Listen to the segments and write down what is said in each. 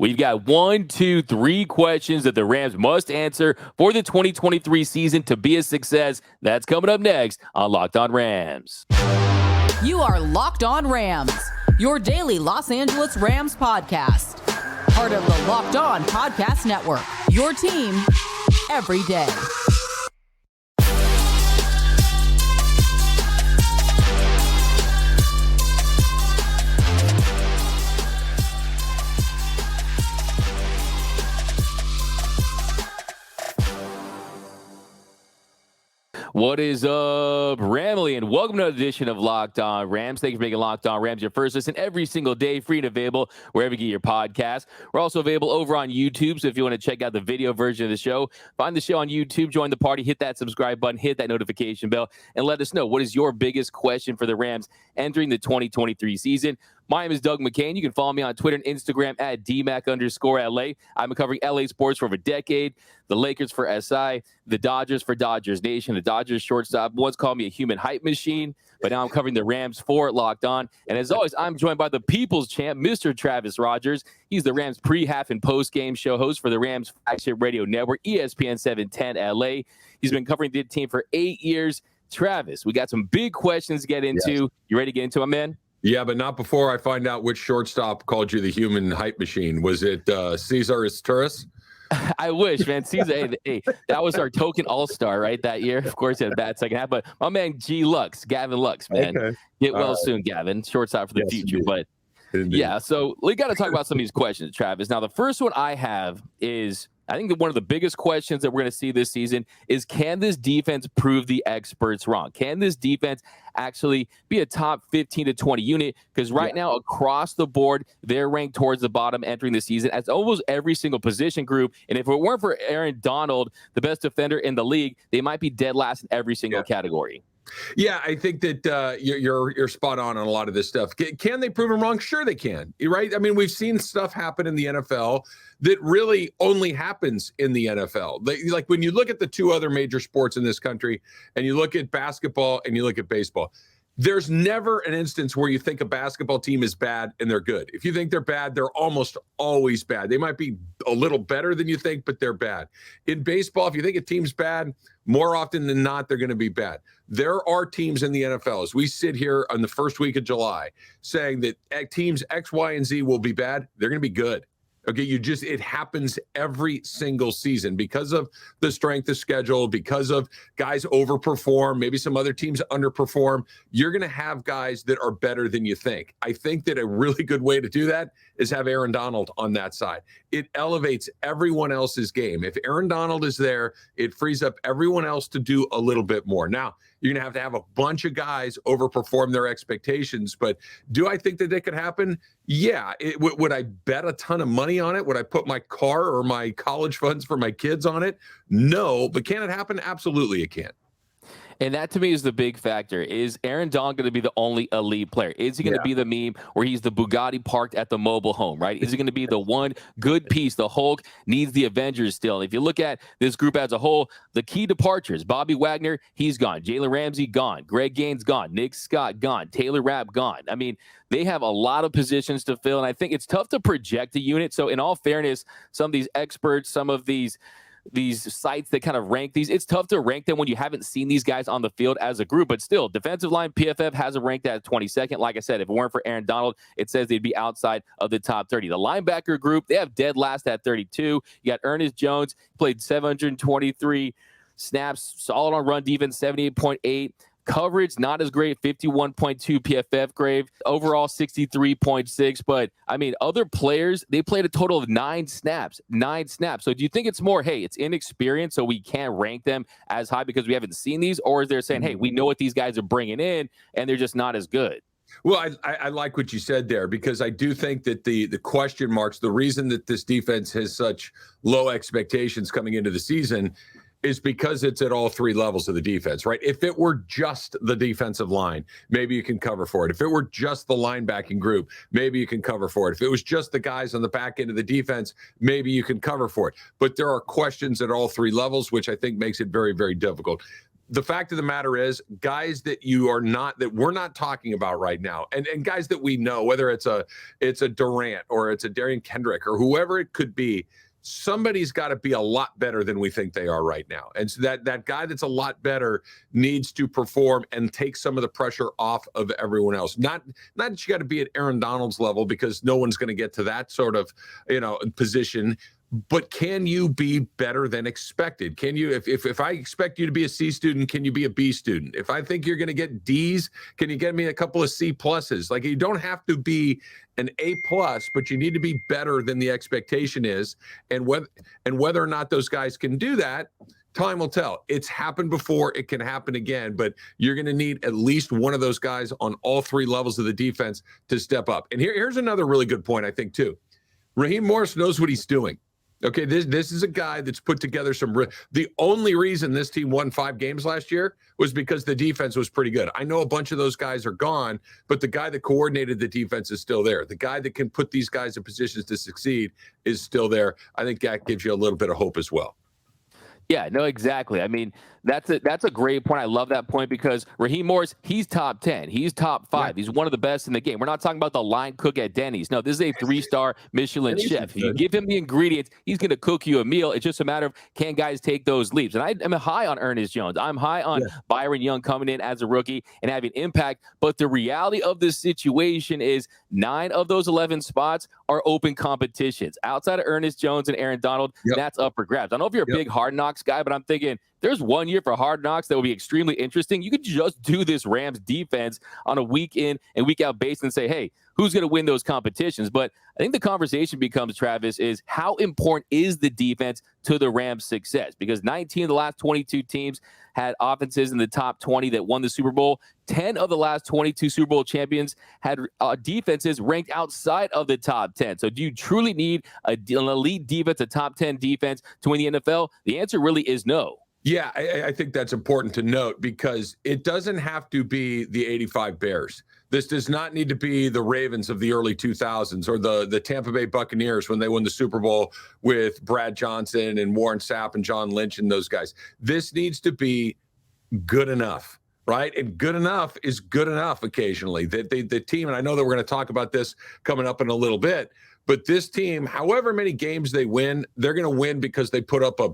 We've got 1, 2, 3 questions that the Rams must answer for the 2023 season to be a success. That's coming up next on Locked On Rams. You are Locked On Rams, your daily Los Angeles Rams podcast. Part of the Locked On Podcast Network, your team every day. What is up, Ramley, and welcome to another edition of Locked On Rams. Thank you for making Locked On Rams your first listen every single day, free and available wherever you get your podcast. We're also available over on YouTube, so if you want to check out the video version of the show, find the show on YouTube, join the party, hit that subscribe button, hit that notification bell, and let us know what is your biggest question for the Rams entering the 2023 season. My name is Doug McCain. You can follow me on Twitter and Instagram at DMAC_LA. I've been covering LA sports for over a decade. The Lakers for SI, the Dodgers for Dodgers Nation. The Dodgers shortstop once called me a human hype machine, but now I'm covering the Rams for Locked On. And as always, I'm joined by the people's champ, Mr. Travis Rogers. He's the Rams pre-half and post-game show host for the Rams flagship radio network, ESPN 710 LA. He's been covering the team for 8 years. Travis, we got some big questions to get into. Yes. You ready to get into it, man? Yeah, but not before I find out which shortstop called you the human hype machine. Was it Cesar Izturis? I wish, man. Cesar, hey, that was our token all-star, right, that year. Of course, he had a bad second half, but my man Gavin Lux, man. Okay. Get well soon, Gavin. Shortstop for the future. Indeed. But, yeah, so we got to talk about some of these questions, Travis. Now, the first one I have is, I think that one of the biggest questions that we're going to see this season is, can this defense prove the experts wrong? Can this defense actually be a top 15 to 20 unit? Because right now, across the board, they're ranked towards the bottom entering the season as almost every single position group. And if it weren't for Aaron Donald, the best defender in the league, they might be dead last in every single category. Yeah, I think that you're spot on a lot of this stuff. Can they prove them wrong? Sure they can, right? I mean, we've seen stuff happen in the NFL that really only happens in the NFL. Like when you look at the two other major sports in this country and you look at basketball and you look at baseball, there's never an instance where you think a basketball team is bad and they're good. If you think they're bad, they're almost always bad. They might be a little better than you think, but they're bad. In baseball, if you think a team's bad, more often than not, they're going to be bad. There are teams in the NFL, as we sit here on the first week of July, saying that teams X, Y, and Z will be bad. They're going to be good. Okay, it happens every single season because of the strength of schedule, because of guys overperform, maybe some other teams underperform. You're going to have guys that are better than you think. I think that a really good way to do that is have Aaron Donald on that side. It elevates everyone else's game. If Aaron Donald is there, it frees up everyone else to do a little bit more. Now, you're going to have a bunch of guys overperform their expectations, but do I think that it could happen? Yeah. Would I bet a ton of money on it? Would I put my car or my college funds for my kids on it? No, but can it happen? Absolutely it can. And that to me is the big factor. Is Aaron Donald going to be the only elite player? Is he going to be the meme where he's the Bugatti parked at the mobile home, right? Is he going to be the one good piece? The Hulk needs the Avengers still. If you look at this group as a whole, the key departures, Bobby Wagner, he's gone. Jalen Ramsey, gone. Greg Gaines, gone. Nick Scott, gone. Taylor Rapp, gone. I mean, they have a lot of positions to fill, and I think it's tough to project a unit. So in all fairness, some of these experts, some of these sites that kind of rank these, it's tough to rank them when you haven't seen these guys on the field as a group. But still, defensive line, PFF has it ranked at 22nd. Like I said, if it weren't for Aaron Donald, it says they'd be outside of the top 30. The linebacker group, they have dead last at 32. You got Ernest Jones, played 723 snaps, solid on run defense, 78.8. Coverage, not as great, 51.2 PFF grade. Overall, 63.6. But, I mean, other players, they played a total of 9 snaps. 9 snaps. So do you think it's more, hey, it's inexperienced, so we can't rank them as high because we haven't seen these? Or is there saying, hey, we know what these guys are bringing in, and they're just not as good? Well, I like what you said there, because I do think that the question marks, the reason that this defense has such low expectations coming into the season is because it's at all three levels of the defense, right? If it were just the defensive line, maybe you can cover for it. If it were just the linebacking group, maybe you can cover for it. If it was just the guys on the back end of the defense, maybe you can cover for it. But there are questions at all three levels, which I think makes it very, very difficult. the fact of the matter is, guys that we're not talking about right now, and guys that we know, whether it's a Durant or it's a Darian Kendrick or whoever it could be, somebody's got to be a lot better than we think they are right now. And so that guy that's a lot better needs to perform and take some of the pressure off of everyone else. Not that you got to be at Aaron Donald's level, because no one's going to get to that sort of, position. But can you be better than expected? Can you, if I expect you to be a C student, can you be a B student? If I think you're going to get D's, can you get me a couple of C pluses? Like, you don't have to be an A plus, but you need to be better than the expectation is. And whether or not those guys can do that, time will tell. It's happened before. It can happen again, but you're going to need at least one of those guys on all three levels of the defense to step up. And here's another really good point, I think, too. Raheem Morris knows what he's doing. Okay, this is a guy that's put together the only reason this team won 5 games last year was because the defense was pretty good. I know a bunch of those guys are gone, but the guy that coordinated the defense is still there. The guy that can put these guys in positions to succeed is still there. I think that gives you a little bit of hope as well. Yeah, no, exactly. I mean, that's a great point. I love that point, because Raheem Morris, he's top 10. He's top 5. Yeah. He's one of the best in the game. We're not talking about the line cook at Denny's. No, this is a 3-star Michelin chef. If you give him the ingredients, he's going to cook you a meal. It's just a matter of, can guys take those leaps? And I'm high on Ernest Jones. I'm high on Byron Young coming in as a rookie and having impact. But the reality of this situation is 9 of those 11 spots are open competitions. Outside of Ernest Jones and Aaron Donald, that's up for grabs. I don't know if you're a big Hard Knocks guy, but I'm thinking there's 1 year for Hard Knocks that will be extremely interesting. You could just do this Rams defense on a week in and week out basis and say, hey, who's going to win those competitions? But I think the conversation becomes, Travis, is how important is the defense to the Rams' success? Because 19 of the last 22 teams had offenses in the top 20 that won the Super Bowl. 10 of the last 22 Super Bowl champions had defenses ranked outside of the top 10. So do you truly need an elite defense, a top 10 defense to win the NFL? The answer really is no. Yeah, I think that's important to note, because it doesn't have to be the 85 Bears. This does not need to be the Ravens of the early 2000s or the Tampa Bay Buccaneers when they won the Super Bowl with Brad Johnson and Warren Sapp and John Lynch and those guys. This needs to be good enough, right? And good enough is good enough occasionally. The team, and I know that we're going to talk about this coming up in a little bit, but this team, however many games they win, they're going to win because they put up a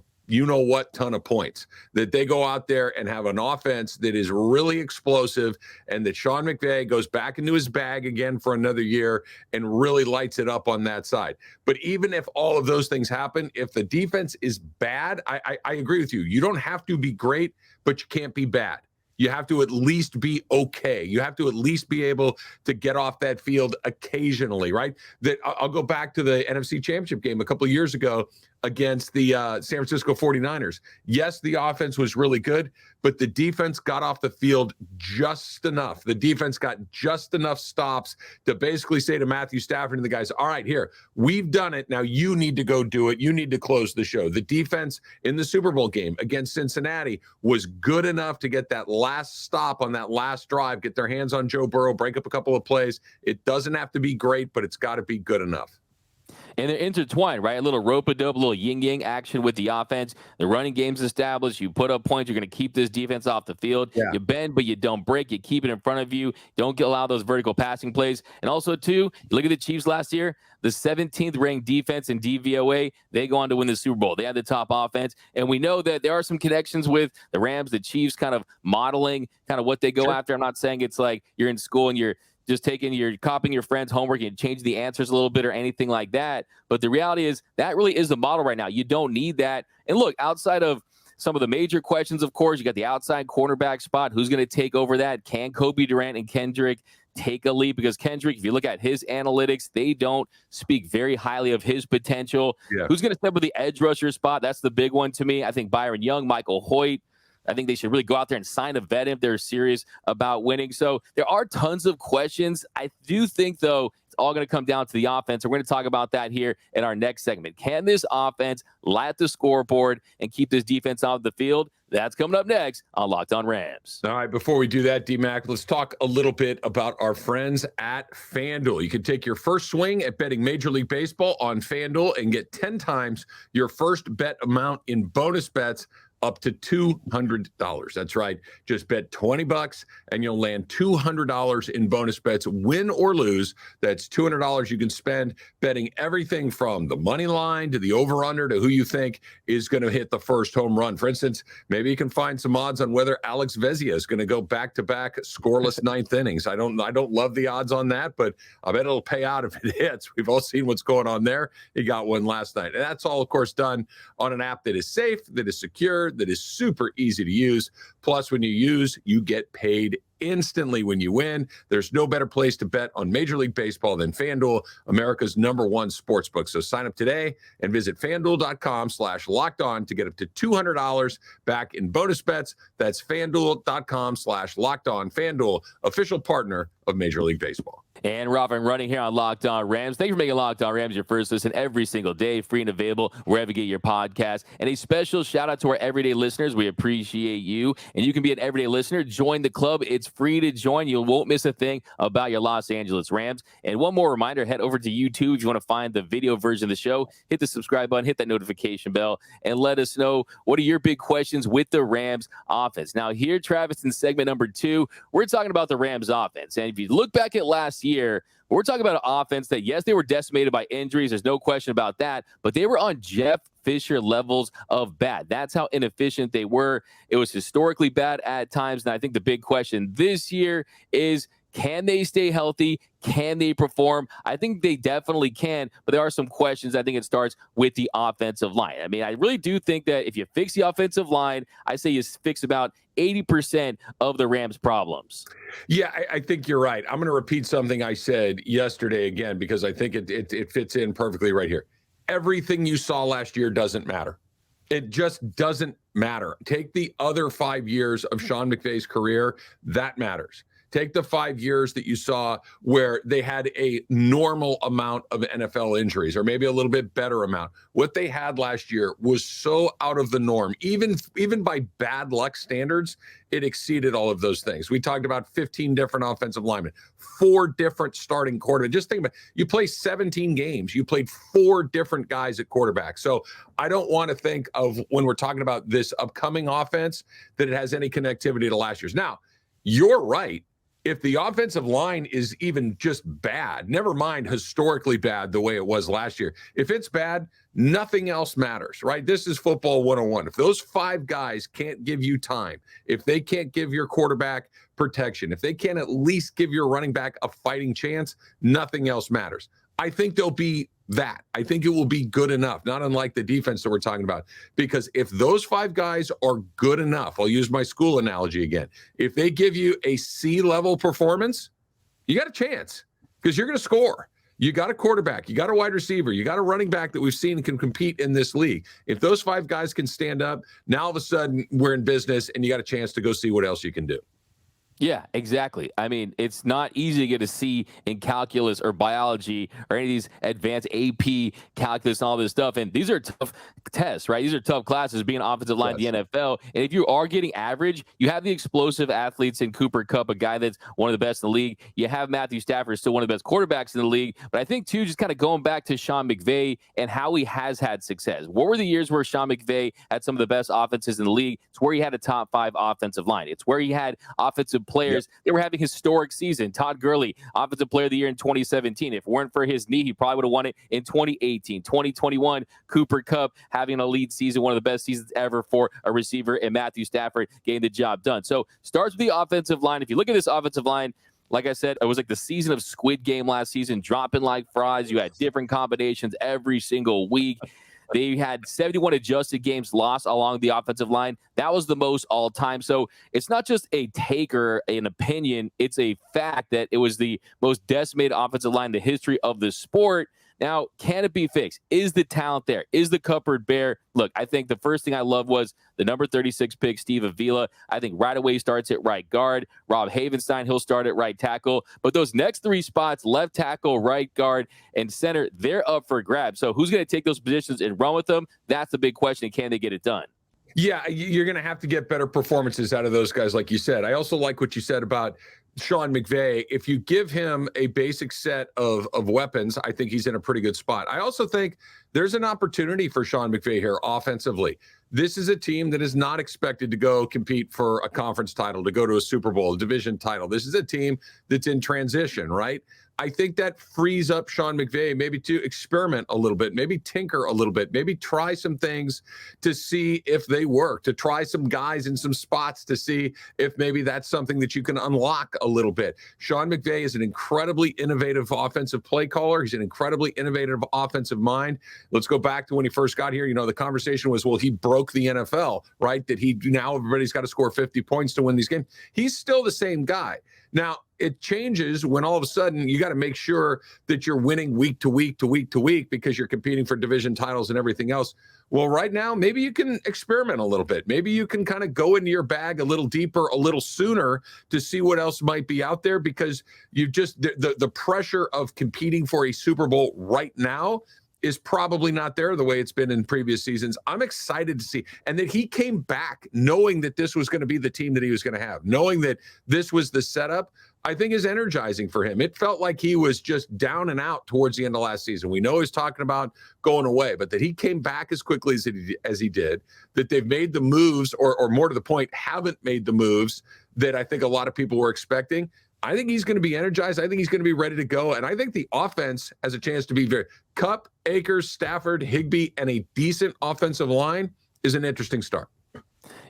ton of points, that they go out there and have an offense that is really explosive, and that Sean McVay goes back into his bag again for another year and really lights it up on that side. But even if all of those things happen, if the defense is bad, I agree with you. You don't have to be great, but you can't be bad. You have to at least be okay. You have to at least be able to get off that field occasionally, right? That I'll go back to the NFC Championship game a couple of years ago against the San Francisco 49ers. Yes, the offense was really good, but the defense got off the field just enough. The defense got just enough stops to basically say to Matthew Stafford and the guys, all right, here, we've done it. Now you need to go do it. You need to close the show. The defense in the Super Bowl game against Cincinnati was good enough to get that last stop on that last drive, get their hands on Joe Burrow, break up a couple of plays. It doesn't have to be great, but it's got to be good enough. And they're intertwined, right? A little rope-a-dope, a little yin-yang action with the offense. The running game's established. You put up points. You're going to keep this defense off the field. Yeah. You bend, but you don't break. You keep it in front of you. Don't allow those vertical passing plays. And also, too, look at the Chiefs last year. The 17th ranked defense in DVOA. They go on to win the Super Bowl. They had the top offense. And we know that there are some connections with the Rams, the Chiefs, kind of modeling kind of what they go after. I'm not saying it's like you're in school and you're just copying your friend's homework and change the answers a little bit or anything like that. But the reality is that really is the model right now. You don't need that. And look, outside of some of the major questions, of course, you got the outside cornerback spot. Who's going to take over that? Can Kobe Durant and Kendrick take a leap? Because Kendrick, if you look at his analytics, they don't speak very highly of his potential. Yeah. Who's going to step with the edge rusher spot? That's the big one to me. I think Byron Young, Michael Hoyt. I think they should really go out there and sign a vet if they're serious about winning. So there are tons of questions. I do think, though, it's all going to come down to the offense. We're going to talk about that here in our next segment. Can this offense light the scoreboard and keep this defense off the field? That's coming up next on Locked On Rams. All right, before we do that, D-Mac, let's talk a little bit about our friends at FanDuel. You can take your first swing at betting Major League Baseball on FanDuel and get 10 times your first bet amount in bonus bets up to $200. That's right. Just bet $20 and you'll land $200 in bonus bets, win or lose. That's $200 you can spend betting everything from the money line to the over-under to who you think is going to hit the first home run. For instance, maybe you can find some odds on whether Alex Vezia is going to go back-to-back scoreless ninth innings. I don't love the odds on that, but I bet it'll pay out if it hits. We've all seen what's going on there. He got one last night. And that's all, of course, done on an app that is safe, that is secure, that is super easy to use. Plus, when you use, you get paid instantly when you win. There's no better place to bet on Major League Baseball than FanDuel, America's #1 sportsbook. So sign up today and visit FanDuel.com/lockedon to get up to $200 back in bonus bets. That's FanDuel.com/lockedon. FanDuel, official partner of Major League Baseball. And Robin running here on Locked On Rams. Thank you for making Locked On Rams your first listen every single day, free and available wherever you get your podcast. And a special shout out to our everyday listeners. We appreciate you. And you can be an everyday listener. Join the club. It's free to join. You won't miss a thing about your Los Angeles Rams. And one more reminder, head over to YouTube if you want to find the video version of the show. Hit the subscribe button, hit that notification bell, and let us know what are your big questions with the Rams offense. Now here, Travis, in segment number 2, we're talking about the Rams offense. And if you look back at last year, we're talking about an offense that, yes, they were decimated by injuries. There's no question about that. But they were on Jeff Fisher levels of bad. That's how inefficient they were. It was historically bad at times. And I think the big question this year is, can they stay healthy? Can they perform? I think they definitely can, but there are some questions. I think it starts with the offensive line. I mean, I really do think that if you fix the offensive line, I say you fix about 80% of the Rams' problems. Yeah, I think you're right. I'm going to repeat something I said yesterday again, because I think it fits in perfectly right here. Everything you saw last year doesn't matter. It just doesn't matter. Take the other 5 years of Sean McVay's career. That matters. Take the 5 years that you saw where they had a normal amount of NFL injuries, or maybe a little bit better amount. What they had last year was so out of the norm. Even by bad luck standards, it exceeded all of those things. We talked about 15 different offensive linemen, 4 different starting quarterbacks. Just think about it. You play 17 games. You played 4 different guys at quarterback. So I don't want to think of, when we're talking about this upcoming offense, that it has any connectivity to last year's. Now, you're right. If the offensive line is even just bad, never mind historically bad the way it was last year, if it's bad, nothing else matters, right? This is football 101. If those 5 guys can't give you time, if they can't give your quarterback protection, if they can't at least give your running back a fighting chance, nothing else matters. I think they'll be that. I think it will be good enough, not unlike the defense that we're talking about. Because if those 5 guys are good enough, I'll use my school analogy again. If they give you a C-level performance, you got a chance, because you're going to score. You got a quarterback, you got a wide receiver, you got a running back that we've seen can compete in this league. If those 5 guys can stand up, now all of a sudden we're in business and you got a chance to go see what else you can do. Yeah, exactly. I mean, it's not easy to get a C in calculus or biology or any of these advanced AP calculus and all this stuff. And these are tough tests, right? These are tough classes, being offensive line in the NFL. And if you are getting average, you have the explosive athletes in Cooper Kupp, a guy that's one of the best in the league. You have Matthew Stafford, still one of the best quarterbacks in the league. But I think, too, just kind of going back to Sean McVay and how he has had success. What were the years where Sean McVay had some of the best offenses in the league? It's where he had a top 5 offensive line. It's where he had offensive players. They were having historic season. Todd Gurley, offensive player of the year in 2017. If it weren't for his knee, he probably would have won it in 2018. 2021, Cooper Kupp having an elite season, one of the best seasons ever for a receiver, and Matthew Stafford getting the job done. So starts with the offensive line. If you look at this offensive line, like I said, it was like the season of Squid Game last season, dropping like fries. You had different combinations every single week. They had 71 adjusted games lost along the offensive line. That was the most all time. So it's not just a take or an opinion. It's a fact that it was the most decimated offensive line in the history of the sport. Now, can it be fixed? Is the talent there? Is the cupboard bare? Look, I think the first thing I love was the number 36 pick, Steve Avila. I think right away he starts at right guard. Rob Havenstein, he'll start at right tackle. But those next 3 spots, left tackle, right guard, and center, they're up for grabs. So who's going to take those positions and run with them? That's the big question. Can they get it done? Yeah, you're going to have to get better performances out of those guys, like you said. I also like what you said about Sean McVay. If you give him a basic set of weapons, I think he's in a pretty good spot. I also think there's an opportunity for Sean McVay here offensively. This is a team that is not expected to go compete for a conference title, to go to a Super Bowl, a division title. This is a team that's in transition, right? I think that frees up Sean McVay maybe to experiment a little bit, maybe tinker a little bit, maybe try some things to see if they work, to try some guys in some spots to see if maybe that's something that you can unlock a little bit. Sean McVay is an incredibly innovative offensive play caller. He's an incredibly innovative offensive mind. Let's go back to when he first got here. The conversation was, well, he broke the NFL, right? That now everybody's got to score 50 points to win these games. He's still the same guy. Now, it changes when all of a sudden you got to make sure that you're winning week to week to week to week because you're competing for division titles and everything else. Well, right now, maybe you can experiment a little bit. Maybe you can kind of go into your bag a little deeper, a little sooner to see what else might be out there, because you've just the pressure of competing for a Super Bowl right now is probably not there the way it's been in previous seasons. I'm excited to see. And that he came back knowing that this was going to be the team that he was going to have, knowing that this was the setup, I think is energizing for him. It felt like he was just down and out towards the end of last season. We know he's talking about going away, but that he came back as quickly as he did, that they've made the moves, or more to the point, haven't made the moves that I think a lot of people were expecting. I think he's going to be energized. I think he's going to be ready to go. And I think the offense has a chance to be very Kupp, Akers, Stafford, Higbee, and a decent offensive line is an interesting start.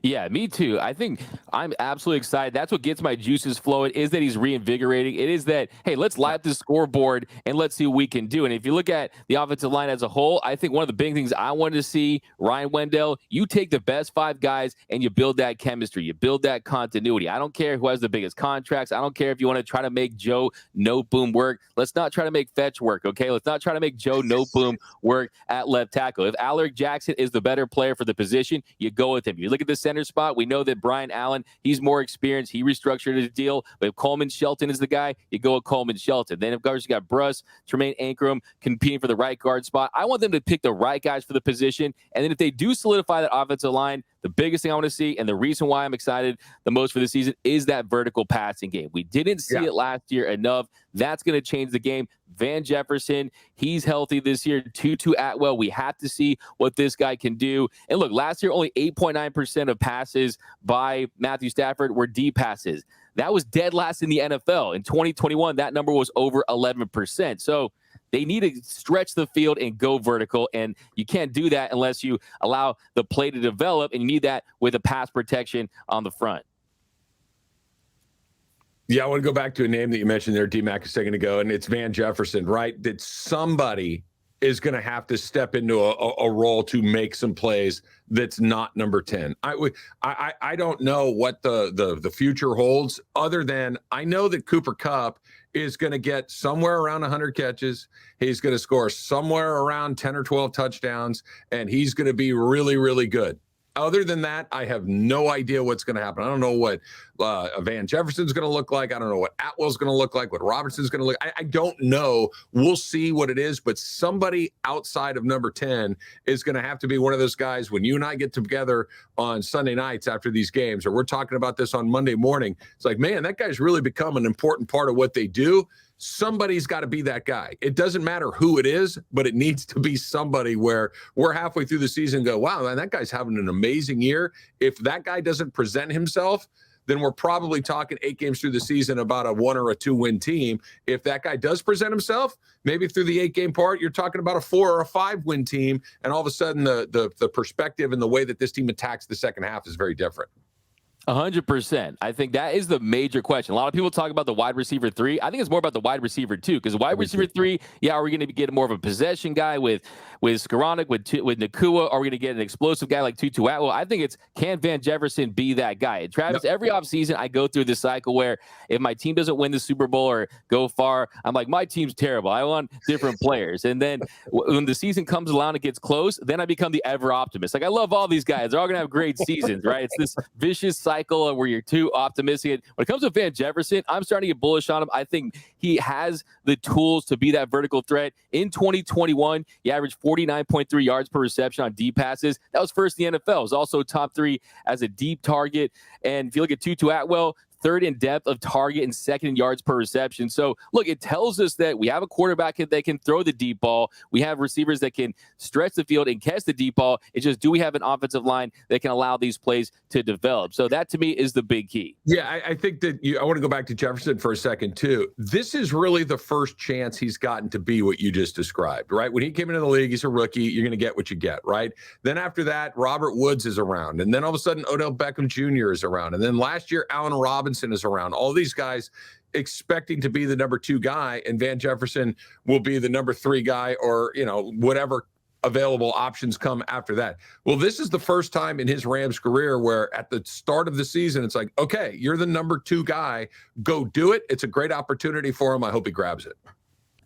Yeah, me too. I think I'm absolutely excited. That's what gets my juices flowing, is that he's reinvigorating. It is that, hey, let's light up the scoreboard and let's see what we can do. And if you look at the offensive line as a whole, I think one of the big things I wanted to see, Ryan Wendell, you take the best 5 guys and you build that chemistry. You build that continuity. I don't care who has the biggest contracts. I don't care if you want to try to make Joe Noteboom work. Let's not try to make Fetch work, okay? Let's not try to make Joe Noteboom work at left tackle. If Alaric Jackson is the better player for the position, you go with him. You look at the center spot, we know that Brian Allen, he's more experienced. He restructured his deal. But if Coleman Shelton is the guy, you go with Coleman Shelton. Then, of course, you got Bruss, Tremaine Ankrum competing for the right guard spot. I want them to pick the right guys for the position. And then if they do solidify that offensive line, the biggest thing I want to see, and the reason why I'm excited the most for the season, is that vertical passing game. We didn't see it last year enough. That's going to change the game. Van Jefferson, he's healthy this year. Tutu Atwell, we have to see what this guy can do. And look, last year, only 8.9% of passes by Matthew Stafford were deep passes. That was dead last in the NFL. In 2021, that number was over 11%. So they need to stretch the field and go vertical, and you can't do that unless you allow the play to develop, and you need that with a pass protection on the front. Yeah, I want to go back to a name that you mentioned there, D-Mac, a second ago, and it's Van Jefferson, right? That somebody is going to have to step into a role to make some plays that's not number 10. I don't know what the future holds, other than I know that Cooper Kupp is going to get somewhere around 100 catches. He's going to score somewhere around 10 or 12 touchdowns, and he's going to be really, really good. Other than that, I have no idea what's going to happen. I don't know what Van Jefferson's going to look like. I don't know what Atwell's going to look like, what Robinson's going to look. I don't know. We'll see what it is, but somebody outside of number 10 is going to have to be one of those guys. When you and I get together on Sunday nights after these games, or we're talking about this on Monday morning, it's like, man, that guy's really become an important part of what they do. Somebody's got to be that guy. It doesn't matter who it is, but it needs to be somebody where we're halfway through the season and go, wow, man, that guy's having an amazing year. If that guy doesn't present himself, then we're probably talking 8 games through the season about a 1 or a 2-win team. If that guy does present himself, maybe through the 8-game part, you're talking about a 4 or a 5-win team. And all of a sudden the perspective and the way that this team attacks the second half is very different. 100%. I think that is the major question. A lot of people talk about the wide receiver 3. I think it's more about the wide receiver 2, because wide receiver 3, are we going to get more of a possession guy with Skoranek, with Nacua? Are we going to get an explosive guy like Tutu Atwell? I think it's, can Van Jefferson be that guy? And Travis, every offseason I go through this cycle where if my team doesn't win the Super Bowl or go far, I'm like, my team's terrible. I want different players. And then when the season comes along and it gets close, then I become the ever optimist. Like, I love all these guys. They're all going to have great seasons, right? It's this vicious cycle where you're too optimistic. When it comes to Van Jefferson, I'm starting to get bullish on him. I think he has the tools to be that vertical threat. In 2021, he averaged 49.3 yards per reception on deep passes. That was first in the NFL. It was also top 3 as a deep target. And if you look at Tutu Atwell, third in depth of target and second in yards per reception. So, look, it tells us that we have a quarterback that can throw the deep ball. We have receivers that can stretch the field and catch the deep ball. It's just, do we have an offensive line that can allow these plays to develop? So that, to me, is the big key. Yeah, I think that I want to go back to Jefferson for a second, too. This is really the first chance he's gotten to be what you just described, right? When he came into the league, he's a rookie. You're going to get what you get, right? Then after that, Robert Woods is around. And then all of a sudden, Odell Beckham Jr. is around. And then last year, Allen Robinson is around. All these guys expecting to be the number 2 guy, and Van Jefferson will be the number 3 guy, or, whatever available options come after that. Well, this is the first time in his Rams career where at the start of the season, it's like, okay, you're the number 2 guy. Go do it. It's a great opportunity for him. I hope he grabs it.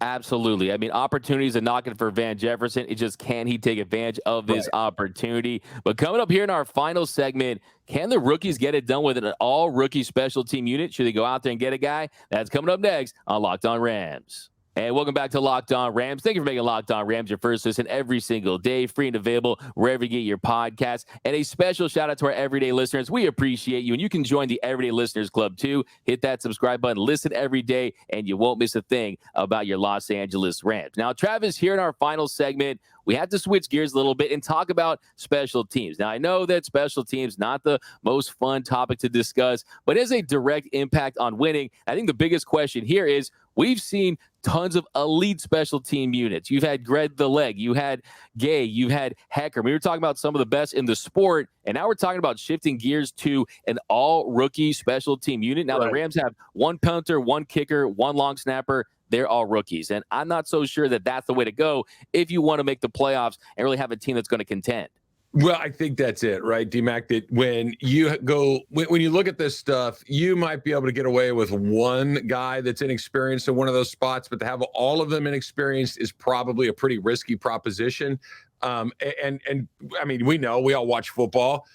Absolutely. I mean, opportunities are knocking for Van Jefferson. It's just, can he take advantage of this opportunity? But coming up here in our final segment, can the rookies get it done with an all-rookie special team unit? Should they go out there and get a guy? That's coming up next on Locked On Rams. And welcome back to Locked On Rams. Thank you for making Locked On Rams your first listen every single day, free and available wherever you get your podcasts. And a special shout out to our everyday listeners. We appreciate you. And you can join the Everyday Listeners Club too. Hit that subscribe button, listen every day, and you won't miss a thing about your Los Angeles Rams. Now, Travis, here in our final segment, we have to switch gears a little bit and talk about special teams. Now, I know that special teams, not the most fun topic to discuss, but is a direct impact on winning. I think the biggest question here is, we've seen tons of elite special team units. You've had Greg the Leg, you had Gay, you've had Hecker. We were talking about some of the best in the sport, and now we're talking about shifting gears to an all-rookie special team unit. Now, the Rams have 1 punter, 1 kicker, 1 long snapper. They're all rookies, and I'm not so sure that that's the way to go if you want to make the playoffs and really have a team that's going to contend. Well, I think that's it, right, D-Mac, that when you look at this stuff, you might be able to get away with one guy that's inexperienced in one of those spots, but to have all of them inexperienced is probably a pretty risky proposition. And I mean, we all watch football.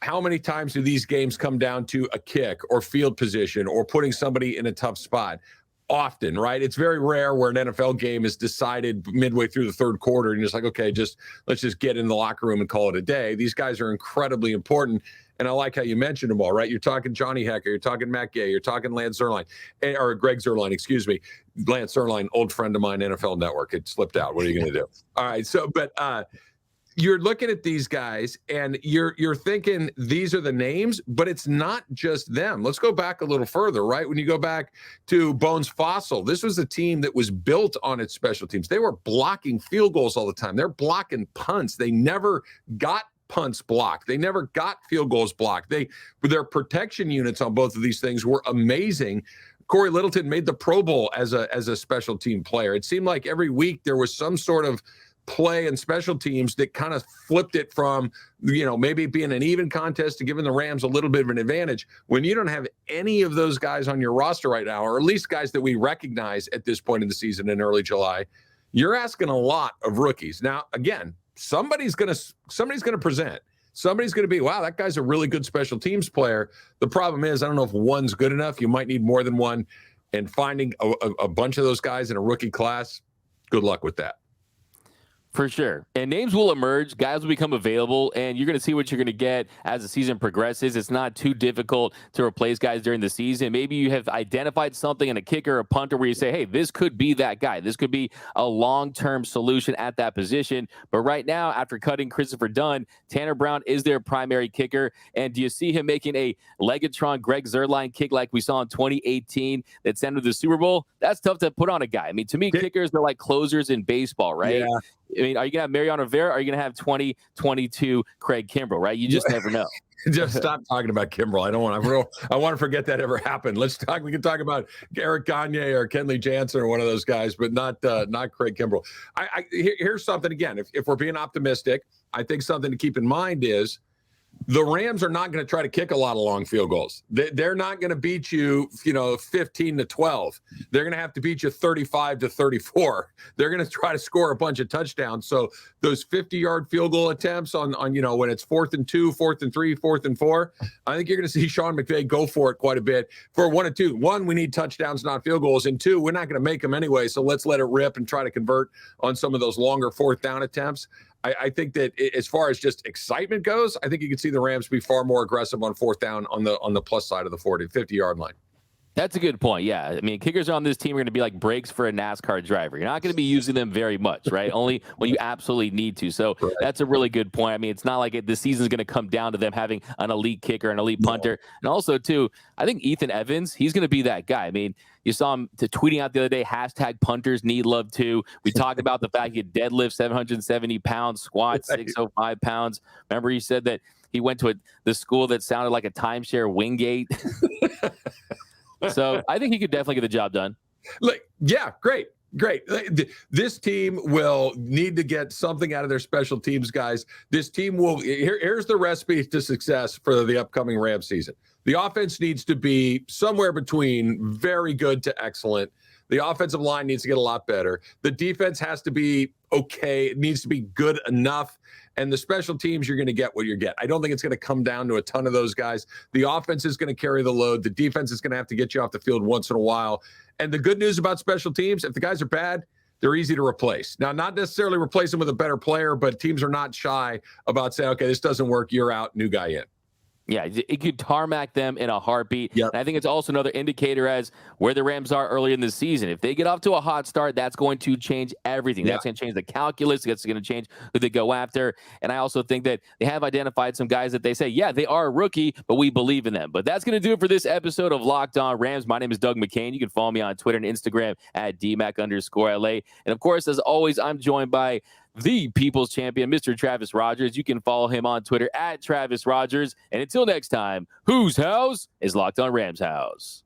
How many times do these games come down to a kick or field position or putting somebody in a tough spot? Often, right? It's very rare where an NFL game is decided midway through the third quarter and you're just like, okay, let's just get in the locker room and call it a day. These guys are incredibly important. And I like how you mentioned them all, right? You're talking Johnny Hecker, you're talking Matt Gay, you're talking Lance Zierlein, or Greg Zierlein, excuse me. Lance Zierlein, old friend of mine, NFL Network. It slipped out. What are you going to do? All right. So, but you're looking at these guys and you're thinking these are the names, but it's not just them. Let's go back a little further, right? When you go back to Bones Fossil, this was a team that was built on its special teams. They were blocking field goals all the time. They're blocking punts. They never got punts blocked. They never got field goals blocked. Their protection units on both of these things were amazing. Corey Littleton made the Pro Bowl as a special team player. It seemed like every week there was some sort of play and special teams that kind of flipped it from, maybe being an even contest to giving the Rams a little bit of an advantage. When you don't have any of those guys on your roster right now, or at least guys that we recognize at this point in the season in early July, you're asking a lot of rookies. Now, again, somebody's going to present. Somebody's going to be, wow, that guy's a really good special teams player. The problem is, I don't know if one's good enough. You might need more than one. And finding a bunch of those guys in a rookie class, good luck with that. For sure. And names will emerge. Guys will become available, and you're going to see what you're going to get as the season progresses. It's not too difficult to replace guys during the season. Maybe you have identified something in a kicker or a punter where you say, hey, this could be that guy. This could be a long-term solution at that position. But right now, after cutting Christopher Dunn, Tanner Brown is their primary kicker. And do you see him making a Legatron Greg Zierlein kick like we saw in 2018 that sent him to the Super Bowl? That's tough to put on a guy. I mean, to me, kickers are like closers in baseball, right? Yeah. I mean, are you going to have Mariano Rivera? Or are you going to have 2022 Craig Kimbrell, right? You just never know. Just stop talking about Kimbrell. I want to forget that ever happened. We can talk about Eric Gagne or Kenley Jansen or one of those guys, but not Craig Kimbrell. Here's something again. If we're being optimistic, I think something to keep in mind is the Rams are not going to try to kick a lot of long field goals. They're not going to beat you, 15-12. They're going to have to beat you 35-34. They're going to try to score a bunch of touchdowns. So those 50-yard field goal attempts on when it's 4th and 2, 4th and 3, 4th and 4, I think you're going to see Sean McVay go for it quite a bit for 1 and 2. 1, we need touchdowns, not field goals. And 2, we're not going to make them anyway. So let's let it rip and try to convert on some of those longer 4th down attempts. I think that as far as just excitement goes, I think you can see the Rams be far more aggressive on fourth down on the plus side of the 40, 50-yard line. That's a good point. Yeah. I mean, kickers on this team are going to be like brakes for a NASCAR driver. You're not going to be using them very much, right? Only when you absolutely need to. So that's a really good point. I mean, it's not like the season's going to come down to them having an elite kicker, an elite punter. And also, too, I think Ethan Evans, he's going to be that guy. I mean, you saw him tweeting out the other day, hashtag punters need love too. We talked about the fact he could deadlift 770 pounds, squat 605 pounds. Remember, he said that he went to the school that sounded like a timeshare Wingate. So I think he could definitely get the job done. Yeah, great. This team will need to get something out of their special teams guys. This team will. Here's the recipe to success for the upcoming Rams season. The offense needs to be somewhere between very good to excellent. The offensive line needs to get a lot better. The defense has to be okay. It needs to be good enough. And the special teams, you're going to get what you get. I don't think it's going to come down to a ton of those guys. The offense is going to carry the load. The defense is going to have to get you off the field once in a while. And the good news about special teams, if the guys are bad, they're easy to replace. Now, not necessarily replace them with a better player, but teams are not shy about saying, okay, this doesn't work. You're out. New guy in. Yeah, it could tarmac them in a heartbeat. Yep. And I think it's also another indicator as where the Rams are early in the season. If they get off to a hot start, that's going to change everything. That's going to change the calculus. That's going to change who they go after. And I also think that they have identified some guys that they say, yeah, they are a rookie, but we believe in them. But that's going to do it for this episode of Locked On Rams. My name is Doug McCain. You can follow me on Twitter and Instagram at DMAC_LA. And of course, as always, I'm joined by the People's Champion, Mr. Travis Rogers. You can follow him on Twitter at Travis Rogers. And until next time, whose house is Locked On Rams House?